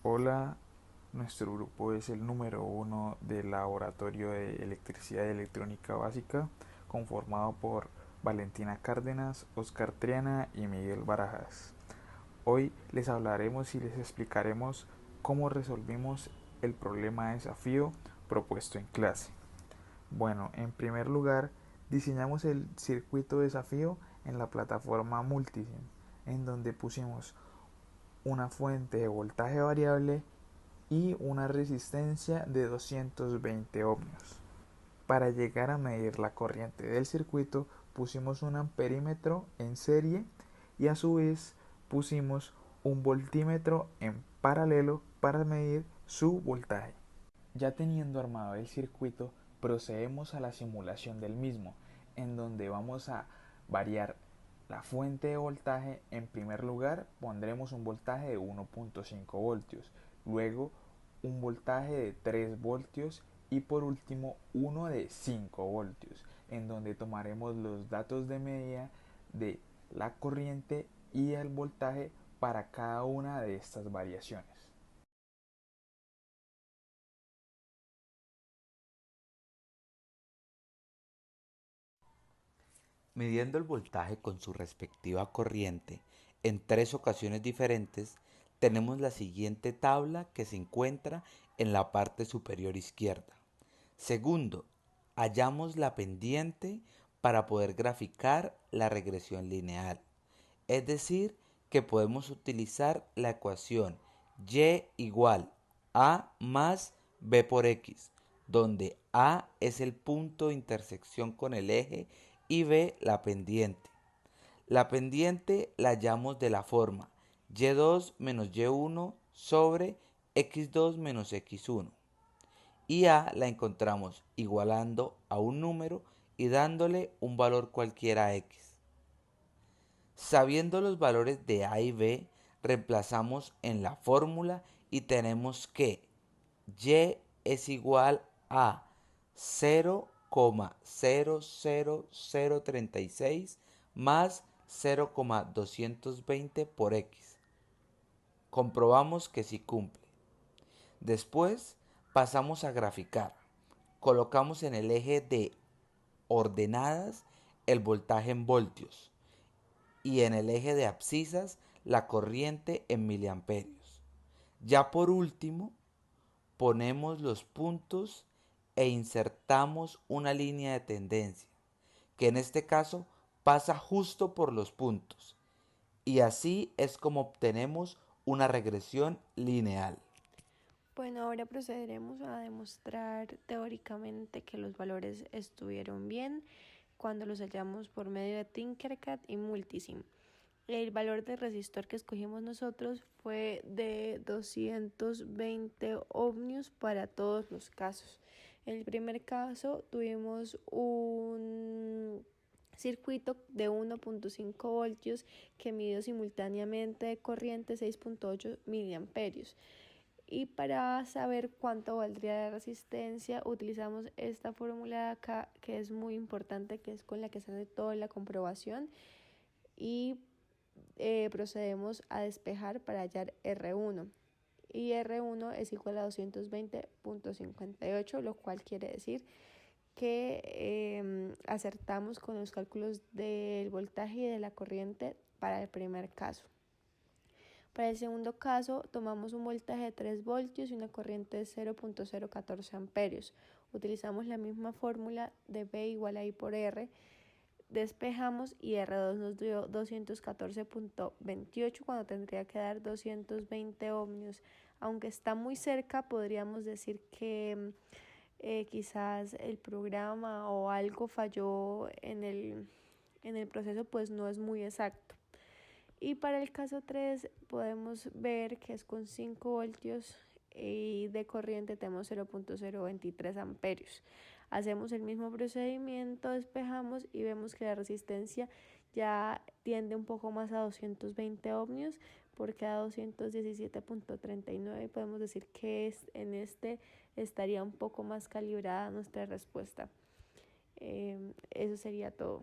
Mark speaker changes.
Speaker 1: Hola, nuestro grupo es el número uno del Laboratorio de Electricidad y Electrónica Básica, conformado por Valentina Cárdenas, Oscar Triana y Miguel Barajas. Hoy les hablaremos y les explicaremos cómo resolvimos el problema de desafío propuesto en clase. Bueno, en primer lugar, diseñamos el circuito de desafío en la plataforma Multisim, en donde pusimos una fuente de voltaje variable y una resistencia de 220 ohmios. Para llegar a medir la corriente del circuito pusimos un amperímetro en serie y a su vez pusimos un voltímetro en paralelo para medir su voltaje. Ya teniendo armado el circuito, procedemos a la simulación del mismo, en donde vamos a variar la fuente de voltaje. En primer lugar pondremos un voltaje de 1.5 voltios, luego un voltaje de 3 voltios y por último uno de 5 voltios, en donde tomaremos los datos de medida de la corriente y el voltaje para cada una de estas variaciones.
Speaker 2: Midiendo el voltaje con su respectiva corriente en tres ocasiones diferentes, tenemos la siguiente tabla que se encuentra en la parte superior izquierda. Segundo, hallamos la pendiente para poder graficar la regresión lineal. Es decir, que podemos utilizar la ecuación y igual a más b por x, donde a es el punto de intersección con el eje y b la pendiente. La pendiente la hallamos de la forma y2 menos y1 sobre x2 menos x1. Y a la encontramos igualando a un número y dándole un valor cualquiera a x. Sabiendo los valores de a y b, reemplazamos en la fórmula y tenemos que y es igual a 0,00036 más 0,220 por x. Comprobamos que sí cumple. Después pasamos a graficar. Colocamos en el eje de ordenadas el voltaje en voltios y en el eje de abscisas la corriente en miliamperios. Ya por último, ponemos los puntos e insertamos una línea de tendencia, que en este caso pasa justo por los puntos. Y así es como obtenemos una regresión lineal.
Speaker 3: Bueno, ahora procederemos a demostrar teóricamente que los valores estuvieron bien cuando los hallamos por medio de Tinkercad y Multisim. El valor del resistor que escogimos nosotros fue de 220 ohmios para todos los casos. En el primer caso tuvimos un circuito de 1.5 voltios que midió simultáneamente de corriente 6.8 miliamperios. Y para saber cuánto valdría la resistencia utilizamos esta fórmula de acá, que es muy importante, que es con la que se hace toda la comprobación, y procedemos a despejar para hallar R1. Y R1 es igual a 220.58, lo cual quiere decir que acertamos con los cálculos del voltaje y de la corriente para el primer caso. Para el segundo caso, tomamos un voltaje de 3 voltios y una corriente de 0.014 amperios. Utilizamos la misma fórmula de B igual a I por R. Despejamos y R2 nos dio 214.28 cuando tendría que dar 220 ohmios. Aunque está muy cerca, podríamos decir que quizás el programa o algo falló en el proceso, pues no es muy exacto. Y para el caso 3 podemos ver que es con 5 voltios y de corriente tenemos 0.023 amperios. Hacemos el mismo procedimiento, despejamos y vemos que la resistencia ya tiende un poco más a 220 ohmios porque a 217.39 podemos decir que en este estaría un poco más calibrada nuestra respuesta. Eso sería todo.